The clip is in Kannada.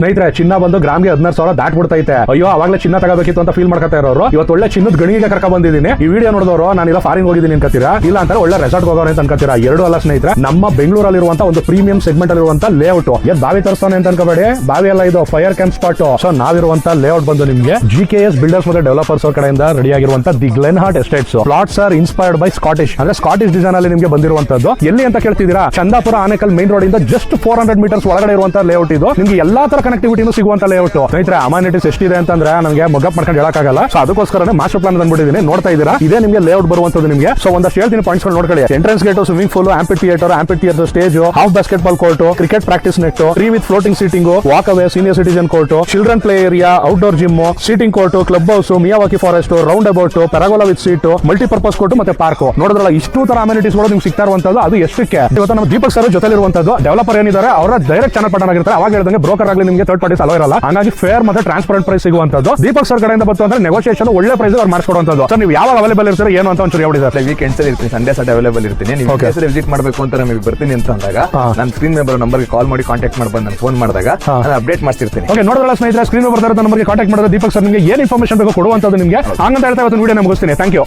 ಸ್ನೇಹಿತರೆ, ಚಿನ್ನ ಬಂದು ಗ್ರಾಮ್ಗೆ 16,000 ದಾಟ್ಬಿಡ್ತೈತೆ. ಅಯ್ಯೋ ಅವಾಗಲೇ ಚಿನ್ನ ತಗೋಬೇಕಿತ್ತು ಅಂತ ಫೀಲ್ ಮಾಡ್ಕೊತಾ ಇರೋರು ಇವತ್ತು ಒಳ್ಳೆ ಚಿನ್ನದ ಗಣಿಗೆ ಕರ್ಕ ಬಂದಿದ್ದೀನಿ. ಈ ವಿಡಿಯೋ ನೋಡಿದವರು ನಾನಿಲ್ಲ ಫಾರಿನ್ ಹೋಗಿದ್ದೀನಿ ಅನ್ಕೋತೀರಾ, ಇಲ್ಲ ಅಂತಾರೆ ಒಳ್ಳೆ ರೆಸಾರ್ಟ್ ಹೋಗೋಣ ಅಂತ ಅನ್ಕೋತೀರಾ. ಎರಡು ಅಲ್ಲ ಸ್ನೇಹಿತರೆ, ನಮ್ಮ ಬೆಂಗಳೂರಲ್ಲಿರುವಂತ ಒಂದು ಪ್ರೀಮಿಯಂ ಸೆಗ್ಮೆಂಟ್ ಅಲ್ಲಿರುವಂತ ಲೇಔಟ್ ಬಾವಿ ತರಿಸ್ತಾನೆ ಅಂತ ಅನ್ಕೋಬೇಡಿ. ಬಾವಿ ಎಲ್ಲ ಇದು ಫೈರ್ ಕ್ಯಾಂಪ್ ಸ್ಪಾಟ್. ಸೊ ನಾವಿರುವಂತ ಲೇಔಟ್ ಬಂದು ನಿಮಗೆ GKS ಬಿಲ್ಡರ್ಸ್ ಮತ್ತು ಡೆವಲಪರ್ಸ್ ಅವ್ರ ಕಡೆಯಿಂದ ರೆಡಿ ಆಗಿರುವಂತ the Glenn heart estates. Plots are inspired by Scottish, ಅಂದ್ರೆ ಸ್ಕಾಟಿಷ್ ಡಿಸೈನ್ ಅಲ್ಲಿ ನಿಮಗೆ ಬಂದಿರುವಂತದ್ದು. ಎಲ್ಲಿ ಅಂತ ಕೇಳ್ತಿದ್ದೀರಾ? ಚಂದಾಪುರ ಆನೇಕಲ್ ಮೇನ್ ರೋಡ್ ಇಂದ ಜಸ್ಟ್ 400 ಮೀಟರ್ಸ್ ಒಳಗಡೆ ಇರುವಂತ ಲೇಔಟ್ ಇದು. ನಿಮ್ಗೆ ಎಲ್ಲಾ ತರ ಕನೆಕ್ಟಿವಿಟಿನೂ ಸಿಗುವಂತ ಲೇಔಟ್. ಸ್ನೇಹಿತರೆ, ಅಮಾನಿಟೀಸ್ ಎಷ್ಟಿದೆ ಅಂತಂದ್ರೆ ನನಗೆ ಮೊಗಪ್ ಮಾಡ್ಕೊಂಡು ಹೇಳಕ್ಕಾಗಲ್ಲ. ಸೊ ಅದಕ್ಕೋಸ್ಕರ ಮಾಸ್ಟರ್ ಪ್ಲಾನ್ ಬಂದ್ಬಿಟ್ಟಿದ್ದೀನಿ. ನೋಡ್ತಾ ಇದ್ದೀರಾ, ಇದೇ ನಿಮಗೆ ಲೇಔಟ್ ಬರುವಂತದ್ದು ನಿಮಗೆ. ಸೊ ಒಂದಷ್ಟು ಹೇಳ್ತೀನಿ ಪಾಯಿಂಟ್ಸ್ ನೋಡ್ಕೊಳ್ಳಿ. Entrance gate, swimming pool, amphitheatre stage, half basketball court, cricket practice net, free with floating seating, walk away, senior citizen court, children play area, outdoor gym, seating court, clubhouse, Miyawaki forest, roundabout, pergola with seat, multipurpose court ಮತ್ತೆ ಪಾರ್ಕ್. ನೋಡಿದ್ರಲ್ಲ, ಇಷ್ಟು ತರ ಅಮ್ಯುನಿಟೀಸ್ ನಿಮ್ಗೆ ಸಿಗ್ತಾ ಇರುವಂತದ್ದು. ಅದು ಎಷ್ಟಕ್ಕೆ ಇವತ್ತು ನಮ್ಮ ದೀಪಕ್ ಸರ್ ಜೊತೆಲಿರುವಂತದ್ದು. ಡೆವಲಪರ್ ಏನಿದ್ದಾರೆ ಅವರ ಡೈರೆಕ್ಟ್ ಚಾನಲ್ ಪಾರ್ಟ್ನರ್ ಆಗಿರ್ತಾರೆ. ಅವಾಗ ಹೇಳಿದಂಗೆ ಬ್ರೋಕರ್ ಆಗಲಿ ನಿಮಗೆ ಥರ್ಡ್ ಪಾರ್ಟೀಸ್ ಅಲೋ ಇರಲ್ಲ. ಹಾಗಾಗಿ ಫೇರ್ ಮತ್ತೆ ಟ್ರಾನ್ಸ್ಪರೆಂಟ್ ಪ್ರೈಸ್ ಸಿಗುವಂತದ್ದು. ದೀಪಕ್ ಸರ್ ಕಡೆಯಿಂದ ಬಂತು ಅಂದ್ರೆ ನೆಗೋಷಿಯೇಷನ್ ಒಳ್ಳೆ ಪ್ರೈಸ್ ಅವ್ರು ಮಾಡಿಸ್ಕೊಡುವಂತದ್ದು. ಸರ್ ನೀವು ಯಾವಾಗ ಅವೈಲೇಬಲ್ ಇರ್ತಾರೆ ಏನು ಅಂತ ಒಂಚೂರು ಹೇಳಿದ್ರೆ. ವೀಕೆಂಡ್ಸ್ ಇರ್ತೀನಿ, ಸಂಡೇ ಸಂಡೇ ಅವೈಲೇಬಲ್ ಇರ್ತೀನಿ. ನೀವು ವಿಸಿಟ್ ಮಾಡಬೇಕು ಅಂತ ನಮಗೆ ಬರ್ತೀನಿ ಅಂತ ಅಂದಾಗ ನನ್ನ ಸ್ಕ್ರೀನ್ ಮೇಲೆ ಬರೋ ನಂಬರ್ಗೆ ಕಾಲ್ ಮಾಡಿ ಕಾಂಟ್ಯಾಕ್ಟ್ ಮಾಡ್ಬಂದು ನಾನು ಫೋನ್ ಮಾಡಿದಾಗ ನಾನು ಅಪ್ಡೇಟ್ ಮಾಡ್ತಿರ್ತೀನಿ. ಓಕೆ, ನೋಡಿದ್ರಲ್ಲ ಸ್ನೇಹಿತರೆ, ಸ್ಕ್ರೀನ್ ಬರ್ತಾ ಇರೋ ನಂಬರ್ಗೆ ಕಾಂಟ್ಯಾಕ್ಟ್ ಮಾಡಿದ್ರೆ ದೀಪಕ್ ಸರ್ ನಿಮಗೆ ಏನು ಇನ್ಫಾರ್ಮೇಷನ್ ಬೇಕು ಕೊಡುವಂತದ್ದು ನಿಮಗೆ. ಹಂಗಂತ ಹೇಳ್ತಾ ಇವತ್ತು ವಿಡಿಯೋ ಮುಗಿಸ್ತೀನಿ. Thank you.